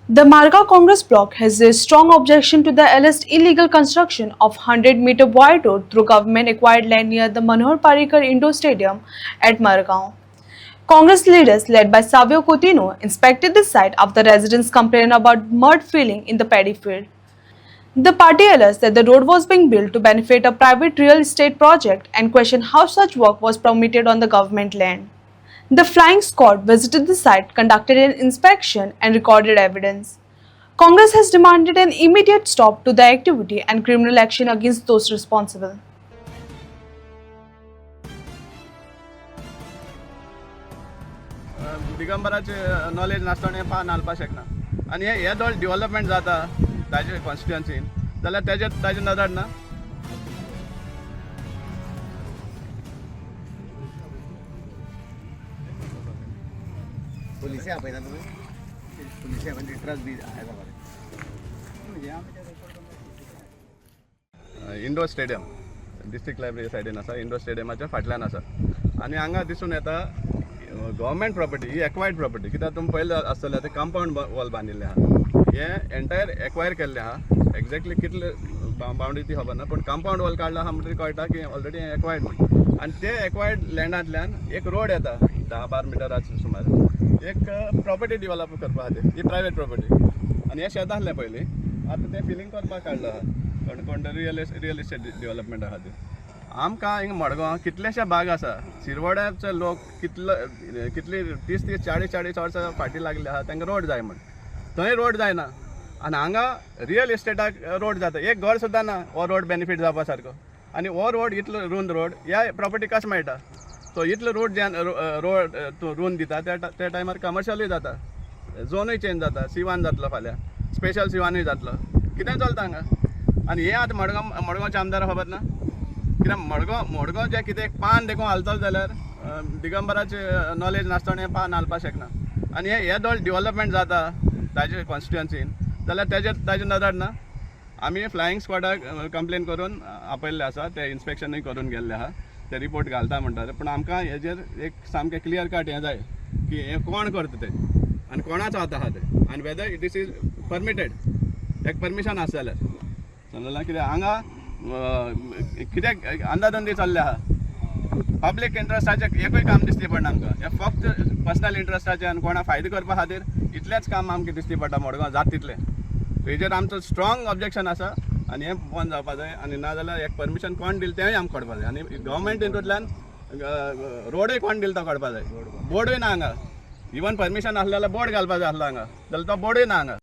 The Marga Congress bloc has raised strong objection to the alleged illegal construction of 100-meter wide road through government-acquired land near the Manohar Parrikar Indoor Stadium at Margao. Congress leaders led by Savio Coutinho inspected the site after residents complained about mud filling in the paddy field. The party alleged that the road was being built to benefit a private real estate project and questioned how such work was permitted on the government land. The flying squad visited the site, conducted an inspection, and recorded evidence. Congress has demanded an immediate stop to the activity and criminal action against those responsible. दिगंबराचे knowledge नासतना हें पान घालपाक शकना आनी हे दोळ development जाता ताजे कॉन्स्टिट्युएन्सीन जाल्यार ताजे नदर ना. पुलिस आपयता तुमी पुलिस आपण लिटरस बी आयला इंडोर स्टेडियम डिस्ट्रिक्ट लायब्ररी सायडीन आसा. इंडोर स्टेडियमाच्या फाटल्यान आसा आनी हांगा दिसून येता गव्हर्मेंट प्रॉपर्टी ही एक्वायर्ड प्रॉपर्टी. कित्याक तुमी पयलें आसतलें ते कंपाऊंड वॉल बांदिल्लें आहा. हे एंटायर एक्वायर केल्लें आहा. एक्झॅक्टली कितले बाउंड्री ती खबर ना पूण कंपाऊंड वॉल काडला आहा म्हणटरी कळटा की ऑलरेडी एक्वायर्ड म्हणून. आनी ते एक्वायर्ड लँडांतल्यान एक रोड येता 10-12 मिटराचो सुमार एक प्रॉपर्टी डेव्हलप करपा खातीर. ही प्रायवेट प्रॉपर्टी आनी हे शेत आसलें पयलीं आतां तें फिलिंग करपाक काडलां आहा कोण रियल इस्टेट डेव्हलपमेंटा खातीर. आमकां हिंगा मडगांव कितलेशे बाग आसा. शिरवड्याचे लोक कितली 30-40 वर्सां फाटीं लागले आहा तांकां रोड जाय म्हण. थंय रोड जायना आनी हांगा रियल इस्टेटाक रोड जाता. एक घर सुद्दां ना हो रोड बेनिफीट जावपा सारको. आनी हो रोड इतलो रूंद रोड ह्या प्रॉपर्टी कशें मेळटा. सो इतलो रोड जे रोड तूं रूंद दिता त्या टायमार कमर्शियलूय जाता. झोनूय चेंज जाता. C1 जातलो फाल्यां स्पेशल C1 जातलो. कितें चलता हांगा. आनी हे आतां मडगांवचे आमदार खबर ना कित्याक मडगांव जे कितें पान देखून घालतलो जाल्यार दिगंबराचे नॉलेज नासतना हें पान घालपाक शकना. आनी हे दोळ डेव्हलपमेंट जाता ताजे कॉन्स्टिट्युएन्सीन जाल्यार ताजे नदर ना. आमी फ्लायंग स्क्वॉडाक कंप्लेन करून आपयल्ले आसा. ते इन्स्पेक्शनूय करून गेल्ले आहा. ते रिपोर्ट घालता म्हणटाले पूण आमकां हेजेर एक सामकें क्लियर कट हें जाय की हें कोण करता तें आनी कोणाचो आतां आहा तें आनी वेदर दीस इज परमिटेड. एक परमिशन आसा जाल्यार समजलां. कित्याक हांगा कित्याक अंदाधुंदी चल्ले आहा. पब्लीक इंट्रस्टाचें एकूय काम दिसती पडना आमकां. हें फक्त पर्सनल इंट्रस्टाचें आनी कोणा फायदो करपा खातीर इतलेंच काम आमकां दिसती पडटा मडगांव जाता तितलें. हेजेर आमचो स्ट्रॉंग ऑब्जेक्शन आसा आनी हें बंद जावपा जाय आनी नाजाल्यार एक परमिशन कोण दिलें तेंय आमकां कळपा जाय. आनी गव्हर्मेंट हितूंतल्यान रोडूय कोण दिलो तो कळपा जाय. बोर्डूय ना हांगा. इवन परमिशन आसलें जाल्यार बोर्ड घालपा जाय आसलो हांगा जाल्यार तो बोर्डूय ना हांगा.